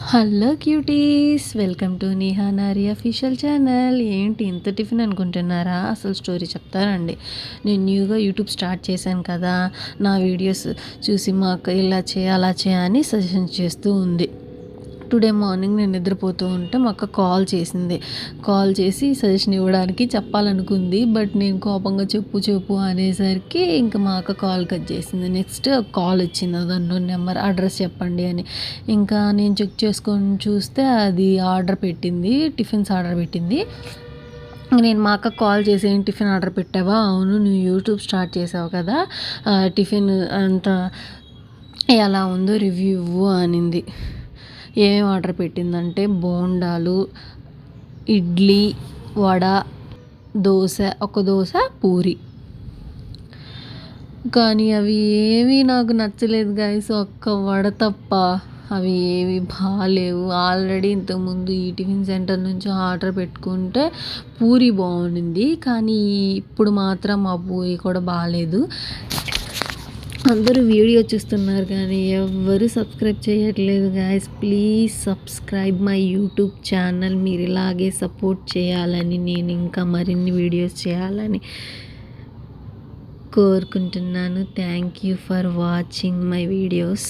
Hello cuties, welcome to Neha Nari official channel. ఏంటి ఇంత tiffin అనుకుంటున్నారా? అసలు స్టోరీ చెప్తానండి. నేను న్యూగా యూట్యూబ్ స్టార్ట్ చేశాను కదా, నా వీడియోస్ చూసి మా అక్క ఇలా చేయ అలా చేయ అని సజెషన్ చేస్తూ ఉంది. టుడే మార్నింగ్ నేను నిద్రపోతూ ఉంటే మా అక్క కాల్ చేసింది. కాల్ చేసి సజెషన్ ఇవ్వడానికి చెప్పాలనుకుంది. బట్ నేను కోపంగా చెప్పు చెప్పు అనేసరికి ఇంకా మా అక్క కాల్ కట్ చేసింది. నెక్స్ట్ కాల్ వచ్చింది, అది అన్నోన్ నెంబర్, అడ్రస్ చెప్పండి అని. ఇంకా నేను చెక్ చేసుకొని చూస్తే అది ఆర్డర్ పెట్టింది, టిఫిన్స్ ఆర్డర్ పెట్టింది. నేను మా అక్కకు కాల్ చేసి ఏం టిఫిన్ ఆర్డర్ పెట్టావా? అవును, నువ్వు యూట్యూబ్ స్టార్ట్ చేసావు కదా, టిఫిన్ అంతా ఎలా ఉందో రివ్యూ ఇవ్వు అనింది. ఏమేమి ఆర్డర్ పెట్టిందంటే బోండాలు, ఇడ్లీ, వడ, దోశ, ఒక దోశ, పూరి. కానీ అవి ఏవి నాకు నచ్చలేదు గైస్, ఒక్క వడ తప్ప. అవి ఏవి బాగాలేవు. ఆల్రెడీ ఇంతకుముందు ఈ టిఫిన్ సెంటర్ నుంచి ఆర్డర్ పెట్టుకుంటే పూరి బాగుండింది, కానీ ఇప్పుడు మాత్రం ఆ పూరి కూడా బాగాలేదు. అందరూ వీడియో చూస్తున్నారు కానీ ఎవ్వరు సబ్స్క్రైబ్ చేయట్లేదు guys. Please subscribe my YouTube channel. మీరు ఇలాగే సపోర్ట్ చేయాలని, నేను ఇంకా మరిన్ని వీడియోస్ చేయాలని కోరుకుంటున్నాను. Thank you for watching my videos.